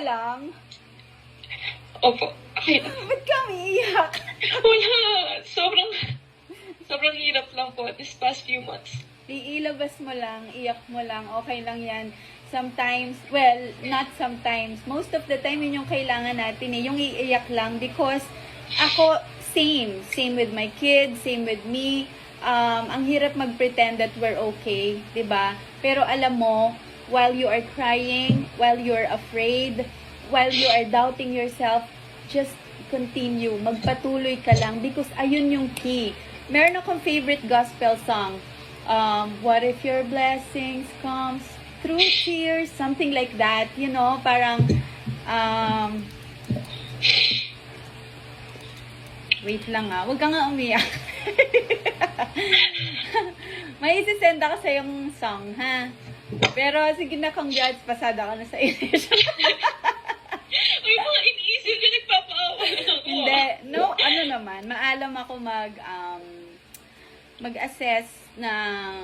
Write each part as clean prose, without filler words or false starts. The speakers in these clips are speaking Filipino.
lang? Opo. Okay lang. Ba't ka umiiyak? Wala. Sobrang hirap lang po this past few months. Iilabas mo lang, iyak mo lang, okay lang yan. Sometimes, well, not sometimes, most of the time yun yung kailangan natin yung iiyak lang because ako, same with my kids, same with me. Ang hirap mag-pretend that we're okay, 'di ba? Pero alam mo, while you are crying, while you're afraid, while you are doubting yourself, just continue, magpatuloy ka lang because ayun yung key. Meron akong favorite gospel song. What if your blessings comes through tears, something like that, you know, parang wait lang huwag ka nga umiyak. May isisend ako sa yung song, ha? Pero sige na, congrats, pasada ka na sa English. May mga iniisip na nagpapaawa na ako. Hindi, no, ano naman, maalam ako mag-assess ng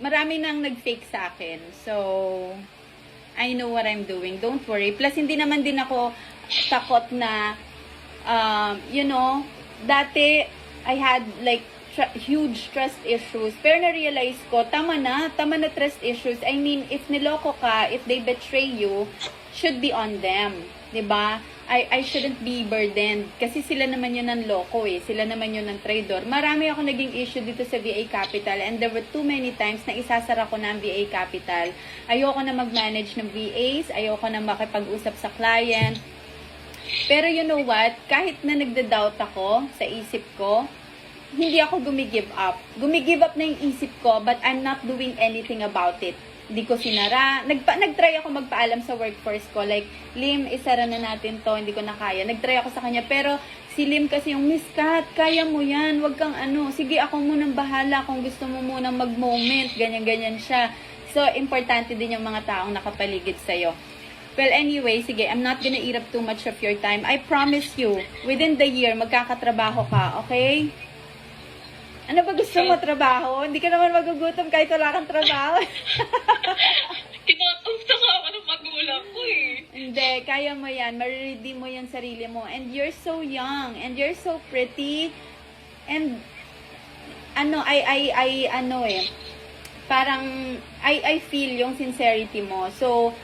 marami nang nag-fake sa akin. So, I know what I'm doing. Don't worry. Plus, hindi naman din ako takot na, you know, dati, I had like huge trust issues. Pero na-realize ko, tama na trust issues. I mean, if niloko ka, if they betray you, should be on them. 'Di ba? I shouldn't be burdened. Kasi sila naman yun ng loko Sila naman yun ng traidor. Marami ako naging issue dito sa VA Capital and there were too many times na isasara ko na ang VA Capital. Ayoko na mag-manage ng VAs. Ayoko na makipag-usap sa client. Pero you know what? Kahit na nagda-doubt ako sa isip ko, hindi ako gumigive up. Gumigive up na yung isip ko but I'm not doing anything about it. Hindi ko sinara. Nag-try ako magpaalam sa workforce ko. Like, Lim, isara na natin to. Hindi ko na kaya. Nag-try ako sa kanya. Pero si Lim kasi yung, Miss Kat, kaya mo yan. Huwag kang sige, ako munang bahala kung gusto mo munang mag-moment. Ganyan-ganyan siya. So, importante din yung mga taong nakapaligid sa'yo. Well, anyway, sige, I'm not gonna eat up too much of your time. I promise you, within the year, magkakatrabaho ka, okay? Ano ba gusto mo trabaho? Hindi ka naman magugutom kahit wala kang trabaho. Kinatufta ka ako ng magulang ko Hindi, kaya mo yan. Mariredeem mo yung sarili mo. And you're so young. And you're so pretty. And, parang, I feel yung sincerity mo. So,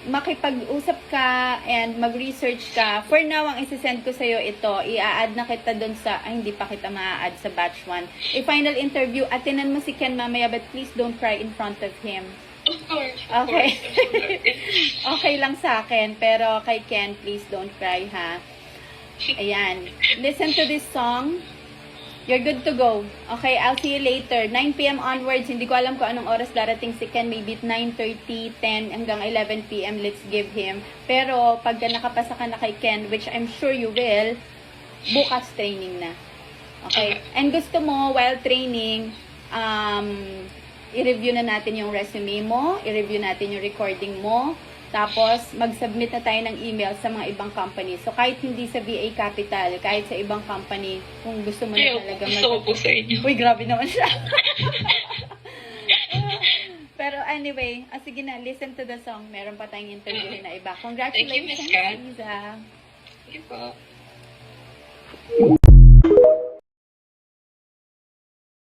makipag-usap ka and mag-research ka. For now, ang isi-send ko sa'yo ito, i-add na kita dun sa, hindi pa kita ma-add sa batch 1. A-final interview, atinan mo si Ken mamaya, but please don't cry in front of him. Of course. Okay. Okay lang sa akin, pero kay Ken, please don't cry, ha? Ayan. Listen to this song. You're good to go. Okay, I'll see you later. 9 p.m. onwards, hindi ko alam kung anong oras darating si Ken. Maybe 9:30, 10, hanggang 11 p.m. Let's give him. Pero, pagka nakapasa ka na kay Ken, which I'm sure you will, bukas training na. Okay? And gusto mo, while training, i-review na natin yung resume mo, i-review natin yung recording mo, tapos, mag-submit na tayo ng email sa mga ibang company. So, kahit hindi sa VA Capital, kahit sa ibang company, kung gusto mo na talaga gusto ko po sa inyo. Uy, grabe naman siya. Pero anyway, sige na, listen to the song. Meron pa tayong interview na iba. Congratulations, Thank you, Miss Kat. Liza. Thank you po.